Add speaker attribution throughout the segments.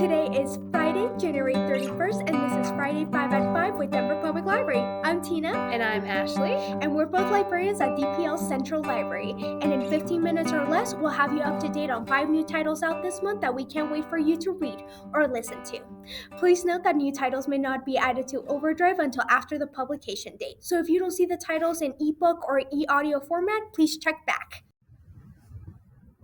Speaker 1: Today is Friday, January 31st, and this is Friday 5 at 5 with Denver Public Library. I'm Tina.
Speaker 2: And I'm Ashley.
Speaker 1: And we're both librarians at DPL Central Library. And in 15 minutes or less, we'll have you up to date on 5 new titles out this month that we can't wait for you to read or listen to. Please note that new titles may not be added to Overdrive until after the publication date. So if you don't see the titles in ebook or e-audio format, please check back.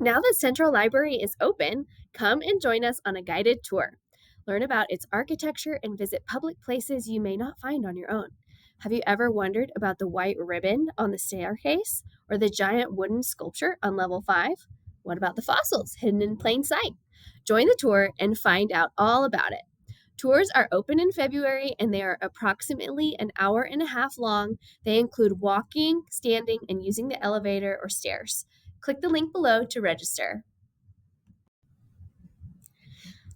Speaker 2: Now that Central Library is open, come and join us on a guided tour. Learn about its architecture and visit public places you may not find on your own. Have you ever wondered about the white ribbon on the staircase or the giant wooden sculpture on level 5? What about the fossils hidden in plain sight? Join the tour and find out all about it. Tours are open in February and they are approximately an hour and a half long. They include walking, standing, and using the elevator or stairs. Click the link below to register.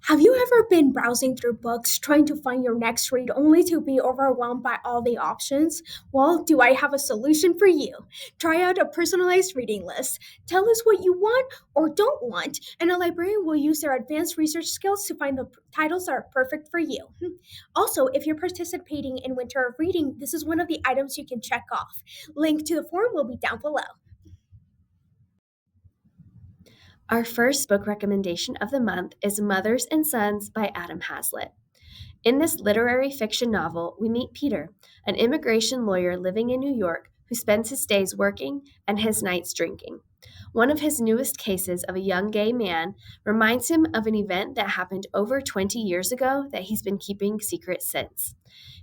Speaker 1: Have you ever been browsing through books trying to find your next read only to be overwhelmed by all the options? Well, do I have a solution for you? Try out a personalized reading list. Tell us what you want or don't want, and a librarian will use their advanced research skills to find the titles that are perfect for you. Also, if you're participating in Winter of Reading, this is one of the items you can check off. Link to the form will be down below.
Speaker 2: Our first book recommendation of the month is Mothers and Sons by Adam Hazlitt. In this literary fiction novel, we meet Peter, an immigration lawyer living in New York who spends his days working and his nights drinking. One of his newest cases of a young gay man reminds him of an event that happened over 20 years ago that he's been keeping secret since.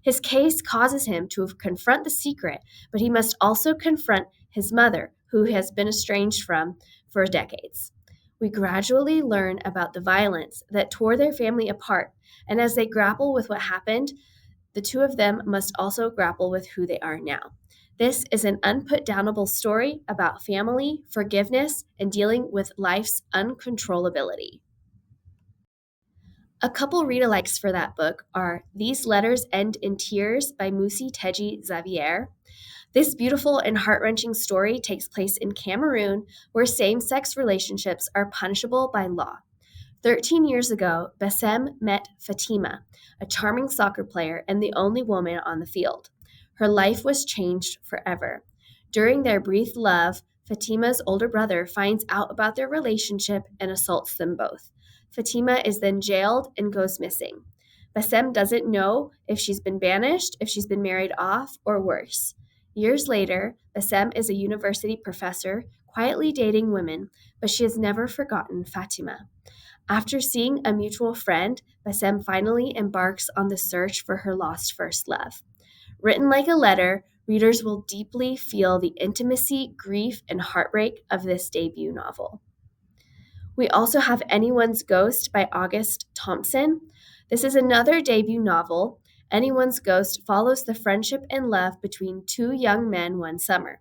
Speaker 2: His case causes him to confront the secret, but he must also confront his mother, who has been estranged from for decades. We gradually learn about the violence that tore their family apart, and as they grapple with what happened, the two of them must also grapple with who they are now. This is an unputdownable story about family, forgiveness, and dealing with life's uncontrollability. A couple read-alikes for that book are These Letters End in Tears by Musi Teji Xavier. This beautiful and heart-wrenching story takes place in Cameroon, where same-sex relationships are punishable by law. 13 years ago, Bassem met Fatima, a charming soccer player and the only woman on the field. Her life was changed forever. During their brief love, Fatima's older brother finds out about their relationship and assaults them both. Fatima is then jailed and goes missing. Bassem doesn't know if she's been banished, if she's been married off, or worse. Years later, Bassem is a university professor, quietly dating women, but she has never forgotten Fatima. After seeing a mutual friend, Bassem finally embarks on the search for her lost first love. Written like a letter, readers will deeply feel the intimacy, grief, and heartbreak of this debut novel. We also have Anyone's Ghost by August Thompson. This is another debut novel. Anyone's Ghost follows the friendship and love between two young men one summer.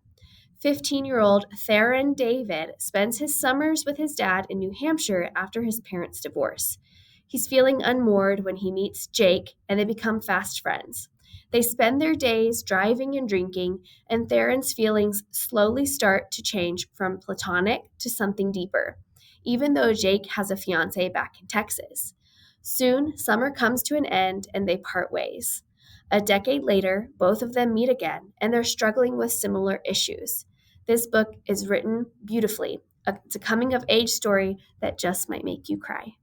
Speaker 2: 15-year-old Theron David spends his summers with his dad in New Hampshire after his parents' divorce. He's feeling unmoored when he meets Jake, and they become fast friends. They spend their days driving and drinking, and Theron's feelings slowly start to change from platonic to something deeper, even though Jake has a fiancée back in Texas. Soon, summer comes to an end and they part ways. A decade later, both of them meet again, and they're struggling with similar issues. This book is written beautifully. It's a coming-of-age story that just might make you cry.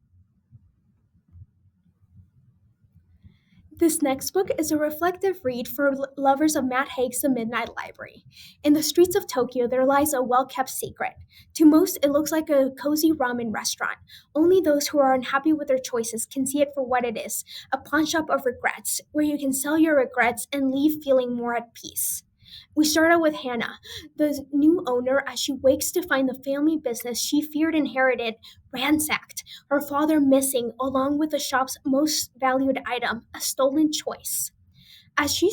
Speaker 1: This next book is a reflective read for lovers of Matt Haig's The Midnight Library. In the streets of Tokyo, there lies a well-kept secret. To most, it looks like a cozy ramen restaurant. Only those who are unhappy with their choices can see it for what it is, a pawn shop of regrets, where you can sell your regrets and leave feeling more at peace. We start out with Hannah, the new owner, as she wakes to find the family business she feared inherited ransacked, her father missing, along with the shop's most valued item, a stolen choice. As she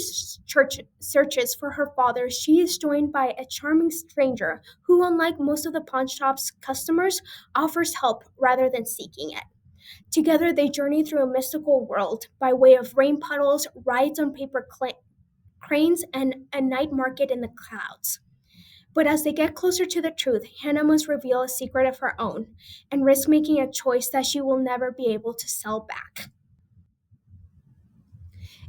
Speaker 1: searches for her father, she is joined by a charming stranger who, unlike most of the pawn shop's customers, offers help rather than seeking it. Together, they journey through a mystical world by way of rain puddles, rides on paper cranes, and a night market in the clouds. But as they get closer to the truth, Hannah must reveal a secret of her own and risk making a choice that she will never be able to sell back.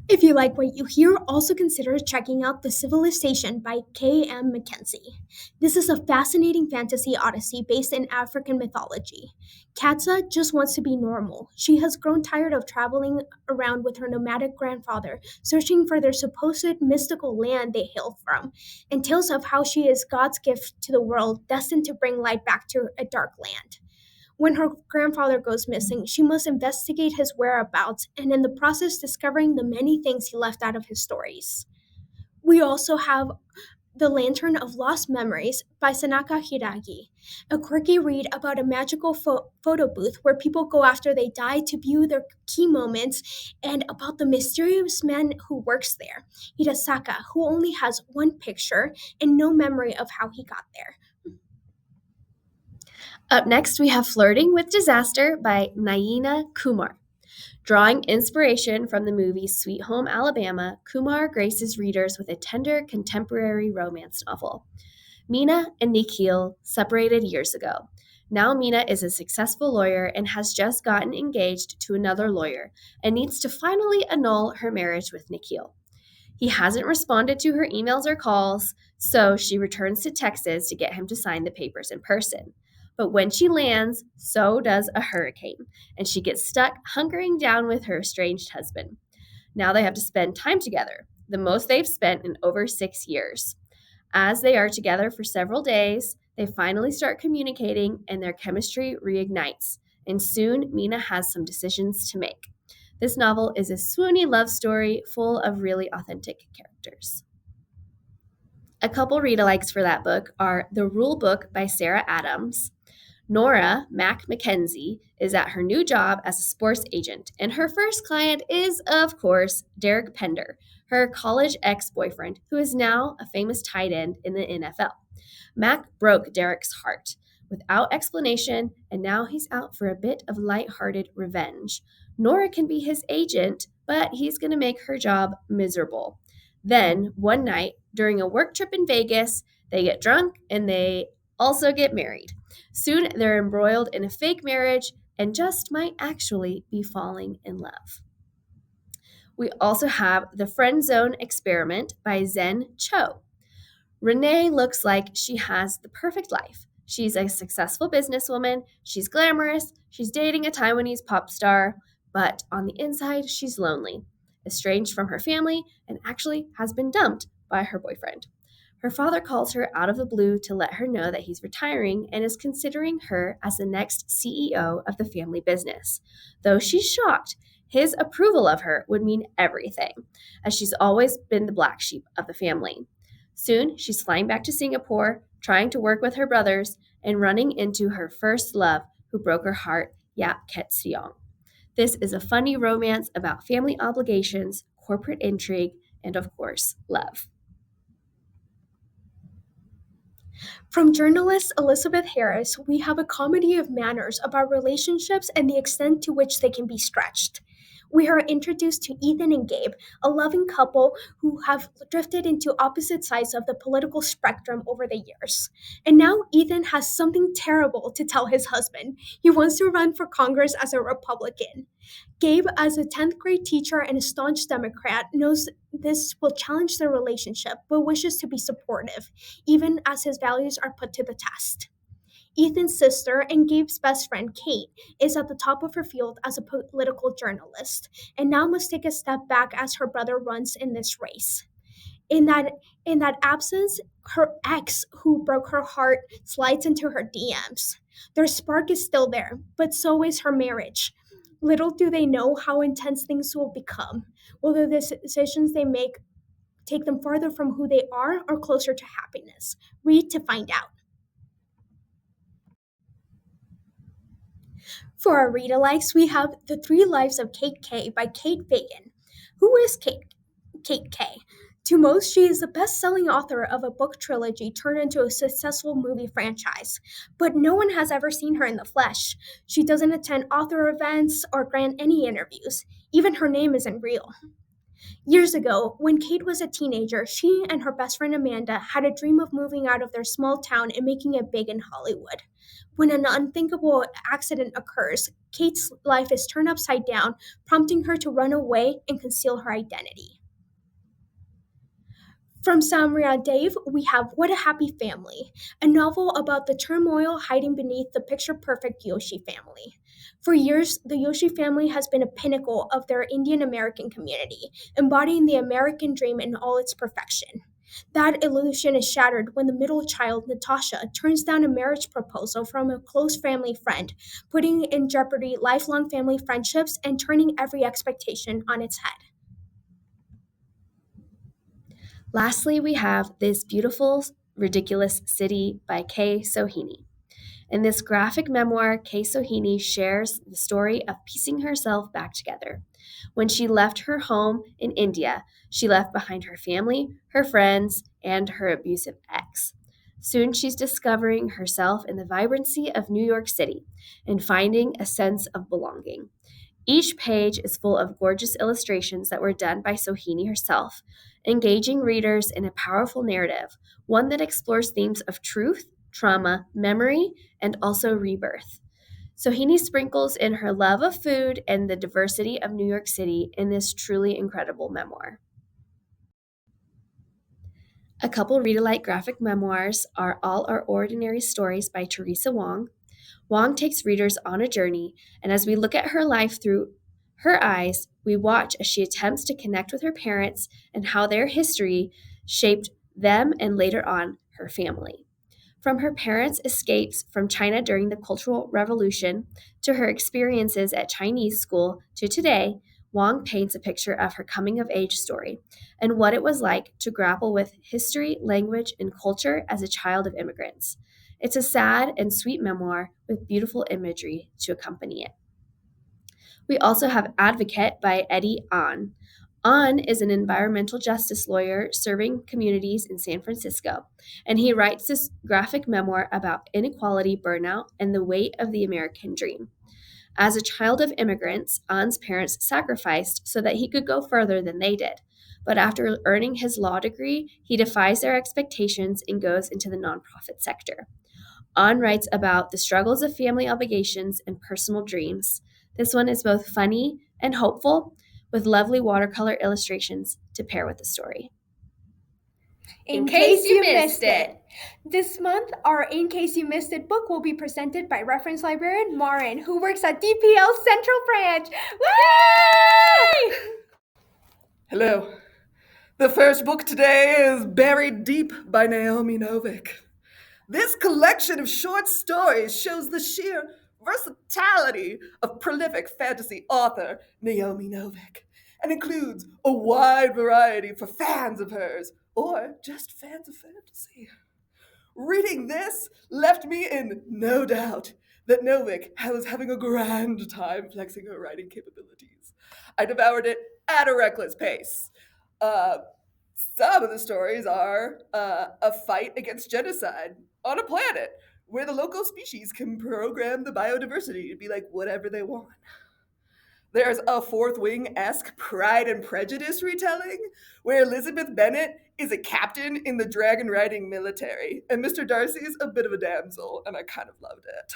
Speaker 1: If you like what you hear, also consider checking out The Civilization by K.M. Mackenzie. This is a fascinating fantasy odyssey based in African mythology. Katza just wants to be normal. She has grown tired of traveling around with her nomadic grandfather, searching for their supposed mystical land they hail from, and tales of how she is God's gift to the world, destined to bring light back to a dark land. When her grandfather goes missing, she must investigate his whereabouts and, in the process, discovering the many things he left out of his stories. We also have The Lantern of Lost Memories by Sanaka Hiragi, a quirky read about a magical photo booth where people go after they die to view their key moments, and about the mysterious man who works there, Hirasaka, who only has one picture and no memory of how he got there.
Speaker 2: Up next, we have Flirting with Disaster by Naina Kumar. Drawing inspiration from the movie Sweet Home Alabama, Kumar graces readers with a tender contemporary romance novel. Mina and Nikhil separated years ago. Now Mina is a successful lawyer and has just gotten engaged to another lawyer and needs to finally annul her marriage with Nikhil. He hasn't responded to her emails or calls, so she returns to Texas to get him to sign the papers in person. But when she lands, so does a hurricane, and she gets stuck hunkering down with her estranged husband. Now they have to spend time together, the most they've spent in over 6 years. As they are together for several days, they finally start communicating and their chemistry reignites, and soon Mina has some decisions to make. This novel is a swoony love story full of really authentic characters. A couple read-alikes for that book are The Rule Book by Sarah Adams. Nora Mac Mackenzie is at her new job as a sports agent, and her first client is, of course, Derek Pender, her college ex-boyfriend, who is now a famous tight end in the NFL. Mac broke Derek's heart without explanation, and now he's out for a bit of lighthearted revenge. Nora can be his agent, but he's going to make her job miserable. Then, one night, during a work trip in Vegas, they get drunk and they also get married. Soon, they're embroiled in a fake marriage and just might actually be falling in love. We also have The Friend Zone Experiment by Zen Cho. Renee looks like she has the perfect life. She's a successful businesswoman, she's glamorous, she's dating a Taiwanese pop star, but on the inside, she's lonely, estranged from her family, and actually has been dumped by her boyfriend. Her father calls her out of the blue to let her know that he's retiring and is considering her as the next CEO of the family business. Though she's shocked, his approval of her would mean everything, as she's always been the black sheep of the family. Soon, she's flying back to Singapore, trying to work with her brothers, and running into her first love, who broke her heart, Yap Ket Siong. This is a funny romance about family obligations, corporate intrigue, and of course, love.
Speaker 1: From journalist Elizabeth Harris, we have A Comedy of Manners about relationships and the extent to which they can be stretched. We are introduced to Ethan and Gabe, a loving couple who have drifted into opposite sides of the political spectrum over the years. And now Ethan has something terrible to tell his husband. He wants to run for Congress as a Republican. Gabe, as a 10th grade teacher and a staunch Democrat, knows this will challenge their relationship, but wishes to be supportive, even as his values are put to the test. Ethan's sister and Gabe's best friend, Kate, is at the top of her field as a political journalist, and now must take a step back as her brother runs in this race. In that absence, her ex, who broke her heart, slides into her DMs. Their spark is still there, but so is her marriage. Little do they know how intense things will become. Will the decisions they make take them farther from who they are or closer to happiness? Read to find out. For our read-alikes, we have The Three Lives of Kate K by Kate Fagan. Who is Kate K? To most, she is the best-selling author of a book trilogy turned into a successful movie franchise, but no one has ever seen her in the flesh. She doesn't attend author events or grant any interviews. Even her name isn't real. Years ago, when Kate was a teenager, she and her best friend Amanda had a dream of moving out of their small town and making it big in Hollywood. When an unthinkable accident occurs, Kate's life is turned upside down, prompting her to run away and conceal her identity. From Samria Dave, we have What a Happy Family, a novel about the turmoil hiding beneath the picture perfect Yoshi family. For years, the Yoshi family has been a pinnacle of their Indian American community, embodying the American dream in all its perfection. That illusion is shattered when the middle child, Natasha, turns down a marriage proposal from a close family friend, putting in jeopardy lifelong family friendships and turning every expectation on its head.
Speaker 2: Lastly, we have This Beautiful, Ridiculous City by Kay Sohini. In this graphic memoir, Kay Sohini shares the story of piecing herself back together. When she left her home in India, she left behind her family, her friends, and her abusive ex. Soon she's discovering herself in the vibrancy of New York City and finding a sense of belonging. Each page is full of gorgeous illustrations that were done by Sohini herself, engaging readers in a powerful narrative, one that explores themes of truth, trauma, memory, and also rebirth. Sohini sprinkles in her love of food and the diversity of New York City in this truly incredible memoir. A couple read-alike graphic memoirs are All Our Ordinary Stories by Teresa Wong. Wong takes readers on a journey, and as we look at her life through her eyes, we watch as she attempts to connect with her parents and how their history shaped them and later on her family. From her parents' escapes from China during the Cultural Revolution to her experiences at Chinese school to today, Wong paints a picture of her coming of age story and what it was like to grapple with history, language, and culture as a child of immigrants. It's a sad and sweet memoir with beautiful imagery to accompany it. We also have Advocate by Eddie Ahn. Ahn is an environmental justice lawyer serving communities in San Francisco, and he writes this graphic memoir about inequality, burnout, and the weight of the American dream. As a child of immigrants, Ahn's parents sacrificed so that he could go further than they did. But after earning his law degree, he defies their expectations and goes into the nonprofit sector. Ahn writes about the struggles of family obligations and personal dreams. This one is both funny and hopeful, with lovely watercolor illustrations to pair with the story.
Speaker 1: In case you missed it. This month, our In Case You Missed It book will be presented by reference librarian Marin, who works at DPL Central Branch. Woo!
Speaker 3: Hello. The first book today is Buried Deep by Naomi Novik. This collection of short stories shows the sheer versatility of prolific fantasy author Naomi Novik and includes a wide variety for fans of hers or just fans of fantasy. Reading this left me in no doubt that Novik was having a grand time flexing her writing capabilities. I devoured it at a reckless pace. Uh, some of the stories are a fight against genocide on a planet where the local species can program the biodiversity to be like whatever they want. There's a Fourth Wing-esque Pride and Prejudice retelling where Elizabeth Bennet is a captain in the dragon riding military, and Mr. Darcy's a bit of a damsel, and I kind of loved it.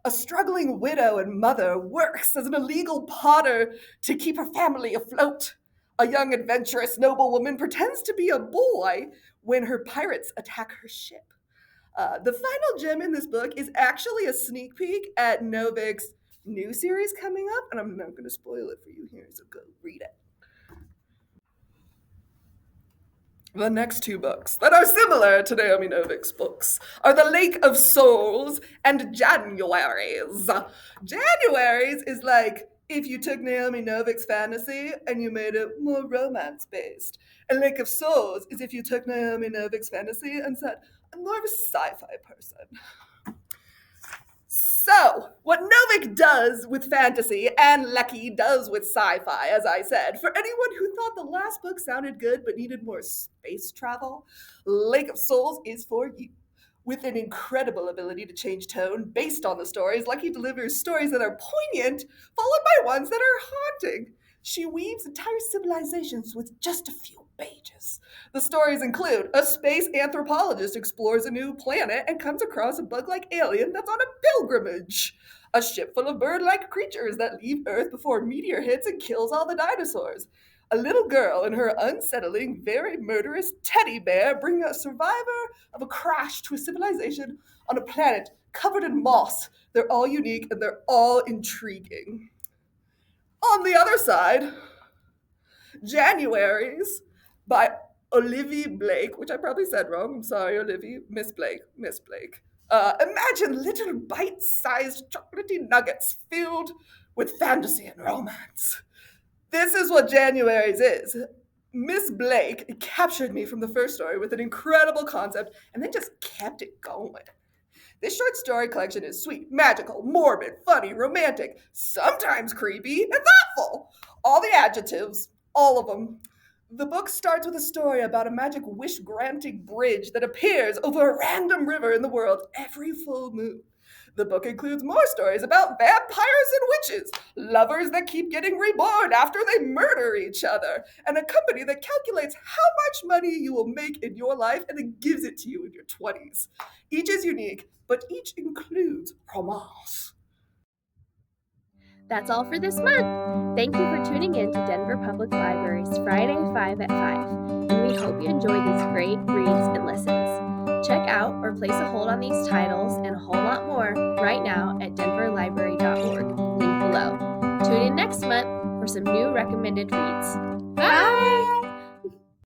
Speaker 3: A struggling widow and mother works as an illegal potter to keep her family afloat. A young, adventurous noblewoman pretends to be a boy when her pirates attack her ship. The final gem in this book is actually a sneak peek at Novik's new series coming up, and I'm not going to spoil it for you here, so go read it. The next two books that are similar to Naomi Novik's books are The Lake of Souls and Januaries. Januaries is like if you took Naomi Novik's fantasy and you made it more romance-based. And Lake of Souls is if you took Naomi Novik's fantasy and said, I'm more of a sci-fi person. So, what Novik does with fantasy and Lecky does with sci-fi, as I said, for anyone who thought the last book sounded good but needed more space travel, Lake of Souls is for you. With an incredible ability to change tone based on the stories, Lecky delivers stories that are poignant, followed by ones that are haunting. She weaves entire civilizations with just a few pages. The stories include a space anthropologist explores a new planet and comes across a bug-like alien that's on a pilgrimage. A ship full of bird-like creatures that leave Earth before a meteor hits and kills all the dinosaurs. A little girl and her unsettling, very murderous teddy bear bring a survivor of a crash to a civilization on a planet covered in moss. They're all unique and they're all intriguing. On the other side, Januaries by Olivia Blake, which I probably said wrong. I'm sorry, Olivia. Miss Blake. Miss Blake. Imagine little bite-sized chocolatey nuggets filled with fantasy and romance. This is what Januaries is. Miss Blake captured me from the first story with an incredible concept and then just kept it going. This short story collection is sweet, magical, morbid, funny, romantic, sometimes creepy, and thoughtful. All the adjectives, all of them. The book starts with a story about a magic wish-granting bridge that appears over a random river in the world every full moon. The book includes more stories about vampires and witches, lovers that keep getting reborn after they murder each other, and a company that calculates how much money you will make in your life and then gives it to you in your 20s. Each is unique, but each includes romance.
Speaker 2: That's all for this month. Thank you for tuning in to Denver Public Library's Friday 5 at 5, and we hope you enjoy these great reads and listens. Check out or place a hold on these titles and a whole lot more right now at denverlibrary.org, link below. Tune in next month for some new recommended reads. Bye!